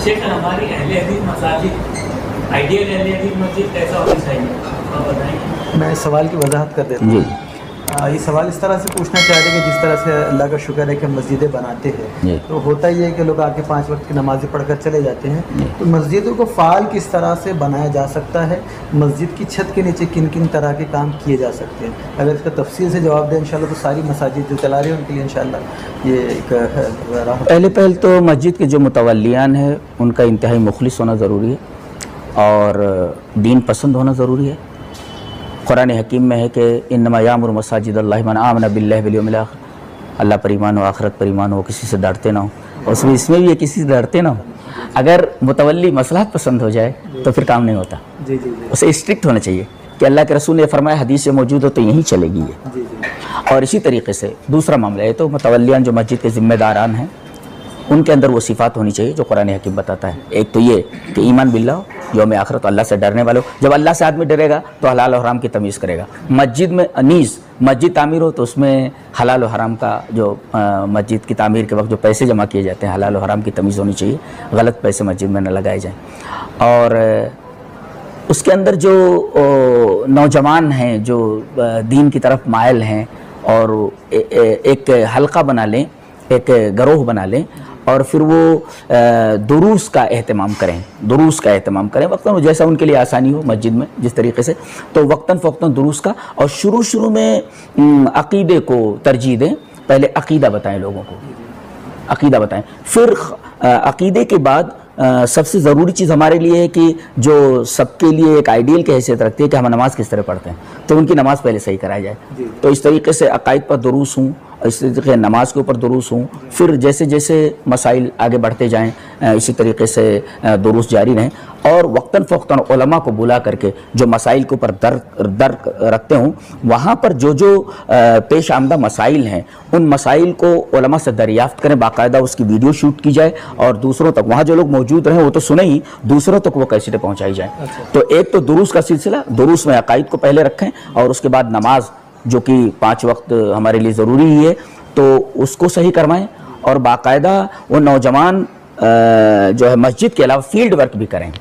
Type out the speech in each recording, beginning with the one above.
शेख हमारी अहले हदीस मसाजिद आइडियल अहले हदीस मस्जिद कैसा होना चाहिए आप बताएंगे। मैं इस सवाल की वजाहत कर देता हूँ। ये सवाल इस तरह से पूछना चाह रहे हैं कि जिस तरह से अल्लाह का शुक्र है कि मस्जिदें बनाते हैं तो होता ही है कि लोग आके 5 वक्त की नमाज़ें पढ़कर चले जाते हैं, तो मस्जिदों को फ़ाल किस तरह से बनाया जा सकता है, मस्जिद की छत के नीचे किन किन तरह के काम किए जा सकते हैं, अगर इसका तफसील से जवाब दें इंशाल्लाह तो सारी मसाजिद जो चला रहे हैं उनके लिए इंशाल्लाह ये एक पहले तो मस्जिद के जो मुतवल्लियान हैं उनका इंतहाई मुखलिस होना ज़रूरी है और दीन पसंद होना ज़रूरी है। कुरान हकीम में है कि इन्नमा यामुरु मसाजिद अल्लाह मन आमन बिल्लाहि वल यौमिल आखिर, अल्लाह पर ईमान हो, आखिरत पर ईमान हो, किसी से डरते ना हो। और इसमें भी ये किसी से डरते ना हो। अगर मुतवल्ली मसलहत पसंद हो जाए तो फिर काम नहीं होता। उसे स्ट्रिक्ट होना चाहिए कि अल्लाह के रसूल ने फरमाया हदीस से मौजूद हो तो यहीं चलेगी ये। और इसी तरीके से दूसरा मामला है तो मुतवल्लियान जो मस्जिद के ज़िम्मेदारान हैं उनके अंदर वो सिफ़ात होनी चाहिए जो कुरान हकीम बताता है। एक तो ये कि ईमान बिल्लाह, यौम आखिरत, अल्लाह से डरने वालों। जब अल्लाह से आदमी डरेगा तो हलाल और हराम की तमीज़ करेगा। मस्जिद में अनीस मस्जिद तामीर हो तो उसमें हलाल और हराम का जो मस्जिद की तामीर के वक्त जो पैसे जमा किए जाते हैं हलाल और हराम की तमीज़ होनी चाहिए, गलत पैसे मस्जिद में न लगाए जाएँ। और उसके अंदर जो नौजवान हैं जो दीन की तरफ मायल हैं और एक हल्का बना लें, एक गिरोह बना लें और फिर वो दुरूस का एहतमाम करें वक्तन जैसा उनके लिए आसानी हो मस्जिद में जिस तरीके से, तो वक्तन फ़वक्तन दुरूस का। और शुरू में अक़ीदे को तरजीह दें, पहले अक़ीदा बताएं लोगों को, अक़ीदा बताएं, फिर अक़ीदे के बाद सबसे ज़रूरी चीज़ हमारे लिए है कि जो सबके लिए एक आइडियल की हैसियत रखती है कि हम नमाज़ किस तरह पढ़ते हैं, तो उनकी नमाज़ पहले सही कराई जाए। तो इस तरीके से अक़ाइद पर दुरूस हूँ, इस तरीके नमाज के ऊपर दुरूस हूँ, फिर जैसे जैसे मसाइल आगे बढ़ते जाएं इसी तरीके से दुरूस जारी रहें। और वक्तन फ़वक्तन उलमा को बुला करके जो मसाइल के ऊपर दर्क रखते हूँ वहाँ पर जो पेश आमदा मसाइल हैं उन मसाइल को उलमा से दरियाफ़्त करें, बाकायदा उसकी वीडियो शूट की जाए और दूसरों तक, वहाँ जो लोग मौजूद रहें वो तो सुने ही, दूसरों तक वो कैसेटें पहुँचाई जाएँ। तो एक तो दुरूस का सिलसिला, दुरूस में अक़ाइद को पहले रखें और उसके बाद नमाज जो कि 5 वक्त हमारे लिए ज़रूरी ही है तो उसको सही करवाएं। और बाकायदा वो नौजवान जो है मस्जिद के अलावा फील्ड वर्क भी करें,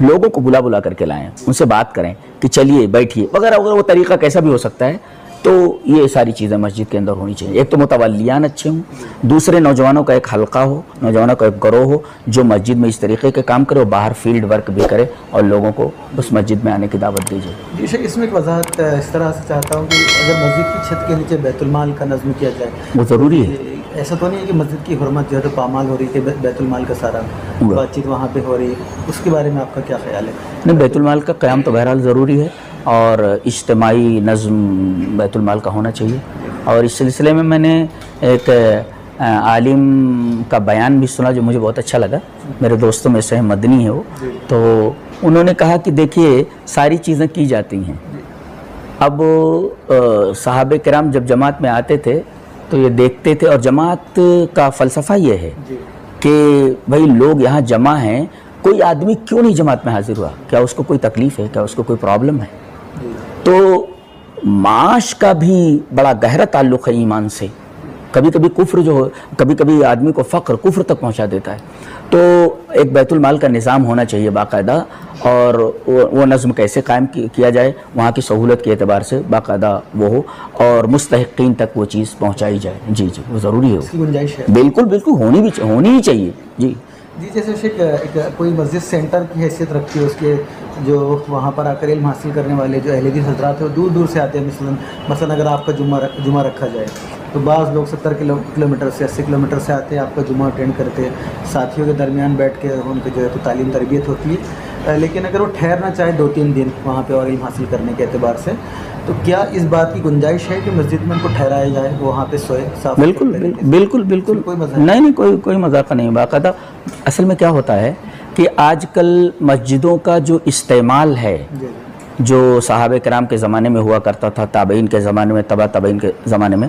लोगों को बुला करके लाएं, उनसे बात करें कि चलिए बैठिए वगैरह वगैरह, वो तरीका कैसा भी हो सकता है। तो ये सारी चीज़ें मस्जिद के अंदर होनी चाहिए। एक तो मुतवल्लियान अच्छे हों, दूसरे नौजवानों का एक हल्का हो, नौजवानों का एक गिरोह हो जो मस्जिद में इस तरीके के काम करे और बाहर फील्ड वर्क भी करे और लोगों को उस मस्जिद में आने की दावत दीजिए। जी शेख, इसमें एक वजाहत इस तरह से चाहता हूँ कि अगर मस्जिद की छत के नीचे बैतुलमाल का नज़्म किया जाए, वो ज़रूरी है। ऐसा तो नहीं है कि मस्जिद की हुर्मत जो है तो पामाल हो रही है कि बैतुलमाल का सारा बातचीत वहाँ पे हो रही है, उसके बारे में आपका क्या ख्याल है? नहीं, बैतुलमाल का क़याम तो बहरहाल ज़रूरी है और इज्तिमाई नज़्म बैतुलमाल का होना चाहिए। और इस सिलसिले में मैंने एक आलिम का बयान भी सुना जो मुझे बहुत अच्छा लगा, मेरे दोस्तों में से मदनी है वो, तो उन्होंने कहा कि देखिए सारी चीज़ें की जाती हैं। अब सहाबे किराम जब जमात में आते थे तो ये देखते थे, और जमात का फ़लसफ़ा ये है कि भाई लोग यहाँ जमा हैं, कोई आदमी क्यों नहीं जमात में हाजिर हुआ, क्या उसको कोई तकलीफ़ है, क्या उसको कोई प्रॉब्लम है? तो माश का भी बड़ा गहरा ताल्लुक़ है ईमान से। कभी कभी कुफ्र जो हो, कभी कभी आदमी को फ़क्र कुफ्र तक पहुंचा देता है। तो एक बैतुल-माल का निज़ाम होना चाहिए बाकायदा, और वो नज़्म कैसे कायम किया जाए, वहाँ की सहूलत के एतबार से बाकायदा वो हो और मुस्तहिक़ीन तक वो चीज़ पहुँचाई जाए। जी जी, वो ज़रूरी है, इसकी गुंजाइश है। बिल्कुल बिल्कुल होनी ही चाहिए। जी जी, जैसे शेख एक कोई मस्जिद सेंटर की हैसियत रखती है, उसके जो वहाँ पर आकर इल्म हासिल करने वाले जो अहले हदीस हज़रात हैं वो दूर दूर से आते हैं। मसलन अगर आपका जुमा रखा जाए तो बाज़ लोग 70 किलोमीटर से 80 किलोमीटर से आते हैं, आपका जुमा अटेंड करते हैं, साथियों के दरमियान बैठ के उनकी जो है तो तालीम तरबियत होती है। लेकिन अगर वो ठहरना चाहे 2-3 दिन वहाँ पे और इल्म हासिल करने के एतबार से, तो क्या इस बात की गुंजाइश है कि मस्जिद में उनको ठहराया जाए, वहाँ पे सोए? बिल्कुल बिल्कुल नहीं, कोई मजाक नहीं। बाकायदा असल में क्या होता है कि आजकल मस्जिदों का जो इस्तेमाल है, जो सहाबे किराम के ज़माने में हुआ करता था, ताबईन के ज़माने में, तबा ताबईन के ज़माने में,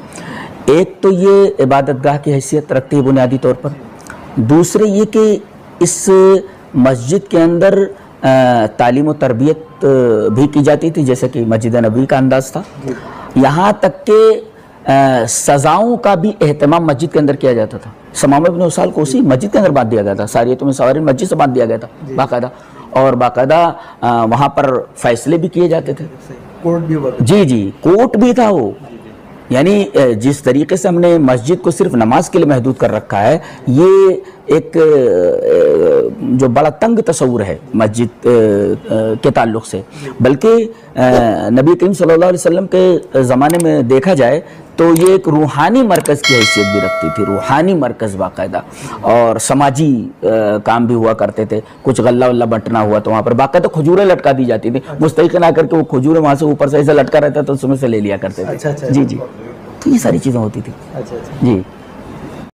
एक तो ये इबादतगाह की हैसियत रखती है बुनियादी तौर पर। दूसरे ये कि इस मस्जिद के अंदर तालीम व तरबियत भी की जाती थी, जैसे कि मस्जिद नबी का अंदाज़ था। यहाँ तक कि सज़ाओं का भी एहतमाम मस्जिद के अंदर किया जाता था। سمامہ ابن وصال کو اسی مسجد کے اندر باندھ دیا گیا تھا، ساریۃ میں سوارین مسجد سے باندھ دیا گیا تھا باقاعدہ، اور باقاعدہ وہاں پر فیصلے بھی کیے جاتے تھے، کورٹ بھی ہوا تھا. جی جی کوٹ بھی تھا وہ. یعنی جس طریقے سے ہم نے مسجد کو صرف نماز کے لیے محدود کر رکھا ہے، یہ ایک جو بڑا تنگ تصور ہے مسجد کے تعلق سے. بلکہ نبی کریم صلی اللہ علیہ وسلم کے زمانے میں دیکھا جائے تو یہ ایک روحانی مرکز کی حیثیت بھی رکھتی تھی، روحانی مرکز باقاعدہ، اور سماجی کام بھی ہوا کرتے تھے. کچھ غلہ ولہ بنٹنا ہوا تو وہاں پر باقاعدہ کھجوریں لٹکا دی جاتی تھی، مستحقن آ کر کے وہ کھجوریں وہاں سے اوپر سے ایسے لٹکا رہتا تو اس میں سے لے لیا کرتے تھے. جی جی، تو یہ ساری چیزیں ہوتی تھی. اچھا اچھا. جی